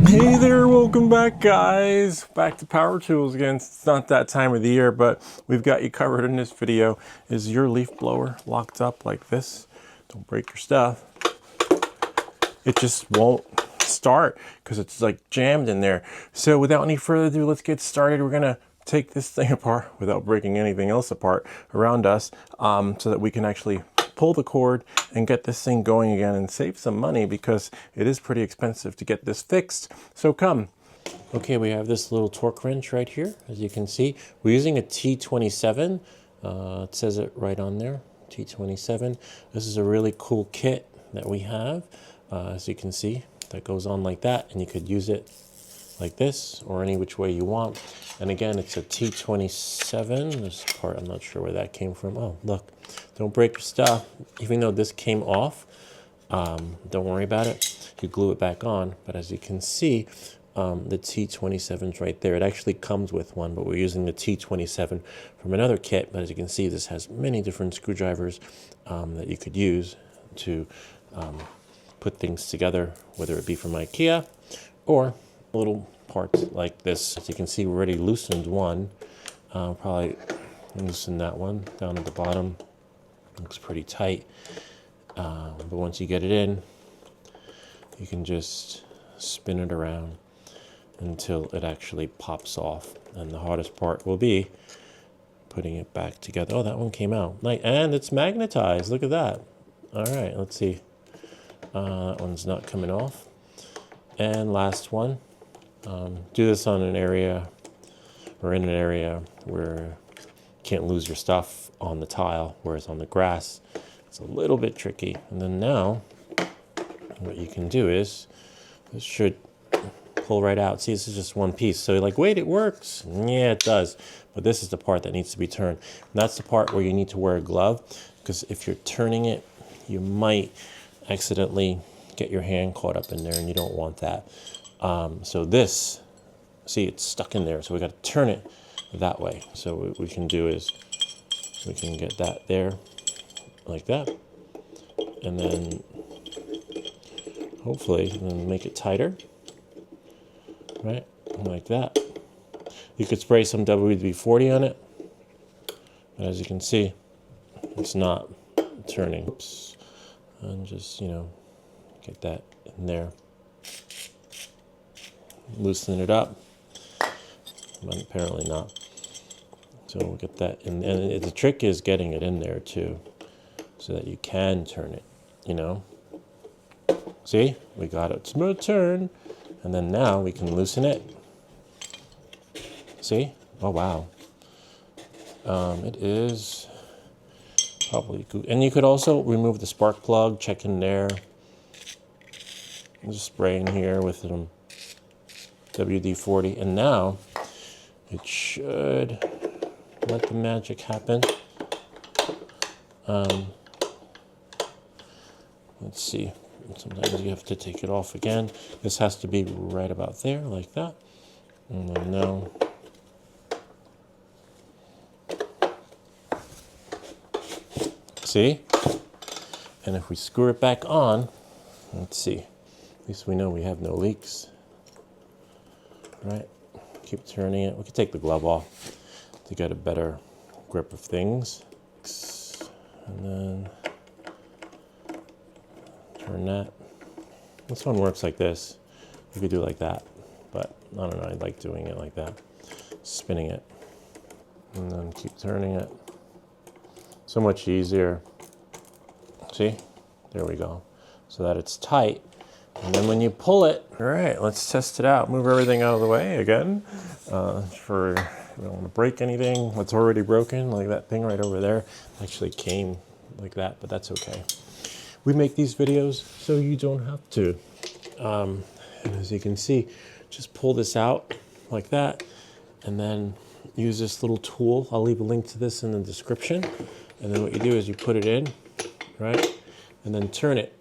Hey there, welcome back guys. Back to Power Tools again. It's not that time of the year, but we've got you covered in this video. Is your leaf blower locked up like this? Don't break your stuff. It just won't start because it's like jammed in there. So without any further ado, let's get started. We're gonna take this thing apart without breaking anything else apart around us, so that we can actually pull the cord and get this thing going again and save some money because it is pretty expensive to get this fixed. So come. Okay, we have this little torque wrench right here. As you can see, we're using a T27. It says it right on there, T27. This is a really cool kit that we have. As you can see, that goes on like that, and you could use it like this or any which way you want. And again, it's a T27. This part, I'm not sure where that came from. Oh, look, don't break your stuff. Even though this came off, don't worry about it. You glue it back on. But as you can see, the T27's right there. It actually comes with one, but we're using the T27 from another kit. But as you can see, this has many different screwdrivers that you could use to put things together, whether it be from IKEA or little parts like this. As you can see, we already loosened one. Probably loosen that one down at the bottom. Looks pretty tight. But once you get it in, you can just spin it around until it actually pops off. And the hardest part will be putting it back together. Oh, that one came out. And it's magnetized. Look at that. All right, let's see. That one's not coming off. And last one. Do this on an area or in an area where you can't lose your stuff on the tile, whereas on the grass, it's a little bit tricky. And then now, what you can do is, this should pull right out. See, this is just one piece. So you're like, wait, it works. Yeah, it does. But this is the part that needs to be turned. And that's the part where you need to wear a glove, because if you're turning it, you might accidentally get your hand caught up in there, and you don't want that. So this, see, it's stuck in there. So we got to turn it that way. So what we can do is we can get that there like that. And then hopefully then make it tighter, right? Like that. You could spray some WD-40 on it. But as you can see, it's not turning. Oops. And just, get that in there. Loosen it up, but apparently not. So we'll get that in, and the trick is getting it in there too, so that you can turn it, See, we got it. Smooth turn, and then now we can loosen it. See? Oh, wow. It is probably good. And you could also remove the spark plug, check in there. Just spray in here with some WD-40, and now it should let the magic happen. Let's see. Sometimes you have to take it off again. This has to be right about there, like that. And then now, see? And if we screw it back on, let's see. At least we know we have no leaks. Right? Keep turning it. We can take the glove off to get a better grip of things. And then turn that. This one works like this. You could do it like that, but I don't know. I like doing it like that. Spinning it. And then keep turning it. So much easier. See? There we go. So that it's tight. And then when you pull it, all right, let's test it out. Move everything out of the way again. We don't want to break anything. What's already broken, like that thing right over there, actually came like that, but that's okay. We make these videos so you don't have to. And as you can see, just pull this out like that, and then use this little tool. I'll leave a link to this in the description. And then what you do is you put it in, right? And then turn it.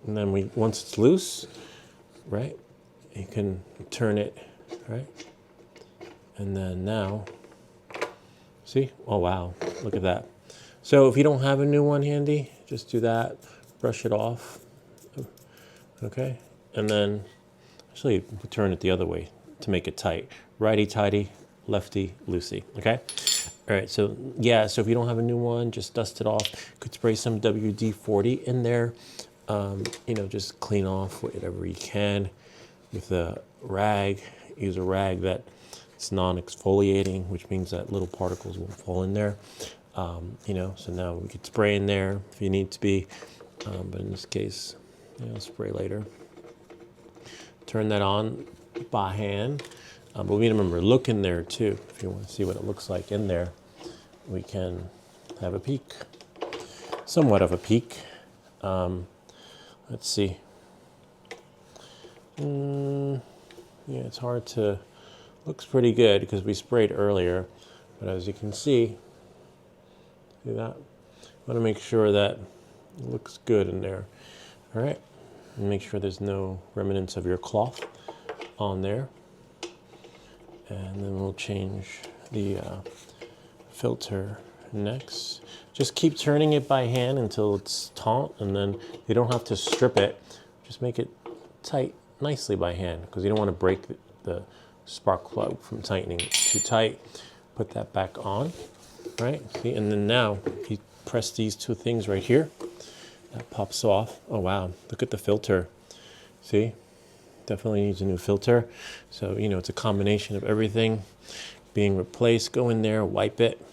And then once it's loose, right, you can turn it, right? And then now, see? Oh, wow, look at that. So if you don't have a new one handy, just do that, brush it off, Okay, and then actually turn it the other way to make it tight. Righty tighty, lefty loosey. Okay. All right, so yeah, so if you don't have a new one, just dust it off. You could spray some WD-40 in there. You know, just clean off whatever you can with a rag. Use a rag that it's non-exfoliating, which means that little particles won't fall in there. You know, so now we could spray in there if you need to be, but in this case, you know, spray later. Turn that on by hand. But we remember, look in there too. If you want to see what it looks like in there, we can have a peek. Somewhat of a peek. Let's see. Yeah, it's hard to, looks pretty good because we sprayed earlier. But as you can see that? I want to make sure that it looks good in there. All right. And make sure there's no remnants of your cloth on there. And then we'll change the filter next. Just keep turning it by hand until it's taut, and then you don't have to strip it. Just make it tight nicely by hand because you don't want to break the spark plug from tightening it too tight. Put that back on, right? See, and then now you press these two things right here. That pops off. Oh wow, look at the filter. See? Definitely needs a new filter. So, you know, it's a combination of everything being replaced. Go in there, wipe it,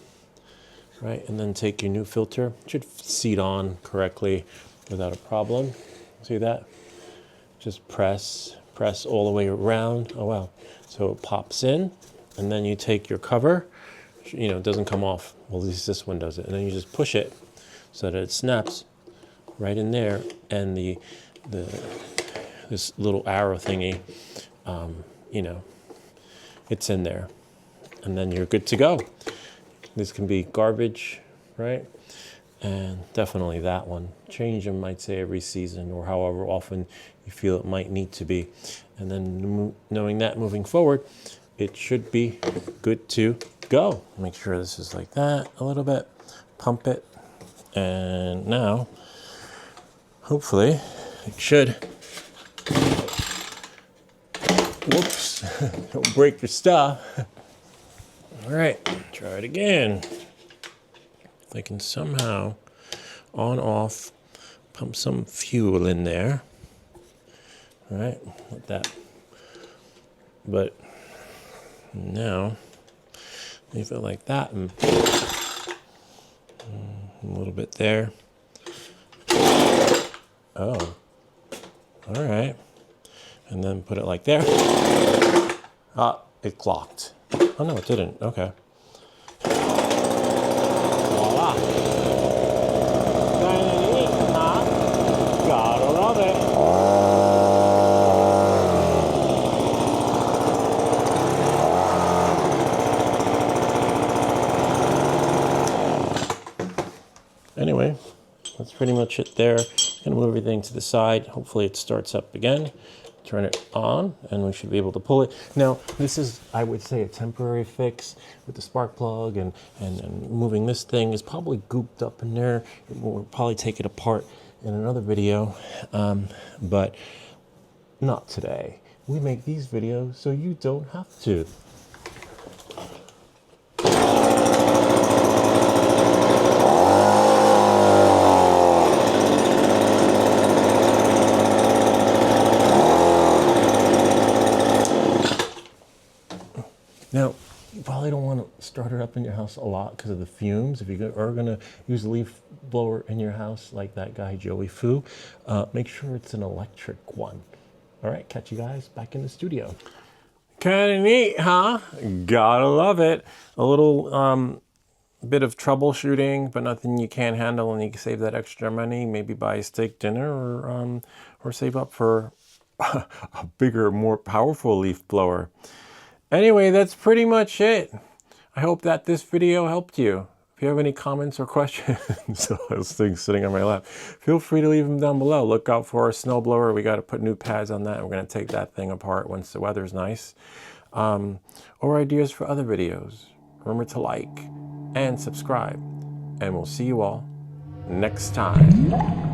right? And then take your new filter. It should seat on correctly without a problem. See that? Just press all the way around. Oh, wow. So it pops in, and then you take your cover. You know, it doesn't come off. Well, at least this one does it. And then you just push it so that it snaps right in there. And this little arrow thingy, you know, it's in there. And then you're good to go. This can be garbage, right? And definitely that one. Change them, I'd say, every season or however often you feel it might need to be. And then knowing that moving forward, it should be good to go. Make sure this is like that a little bit. Pump it. And now, hopefully, it should. Whoops, don't break your stuff. All right, try it again. If I can somehow on off, pump some fuel in there. All right, like that. But now, leave it like that and a little bit there. Oh, all right. And then put it like there. Ah, it clocked. Oh no, it didn't. Okay. Voila. Gotta love it. Anyway, that's pretty much it there. Gonna move everything to the side. Hopefully it starts up again. Turn it on and we should be able to pull it. Now, this is, I would say, a temporary fix with the spark plug and moving this thing is probably gooped up in there. We'll probably take it apart in another video, but not today. We make these videos so you don't have to. Now, you probably don't want to start it up in your house a lot because of the fumes. If you are going to use a leaf blower in your house like that guy Joey Fu, make sure it's an electric one. All right, catch you guys back in the studio. Kind of neat, huh? Gotta love it. A little bit of troubleshooting, but nothing you can't handle, and you can save that extra money. Maybe buy a steak dinner or save up for a bigger, more powerful leaf blower. Anyway, that's pretty much it. I hope that this video helped you. If you have any comments or questions, those things sitting on my lap, feel free to leave them down below. Look out for our snowblower. We got to put new pads on that. We're going to take that thing apart once the weather's nice. Or ideas for other videos. Remember to like and subscribe. And we'll see you all next time.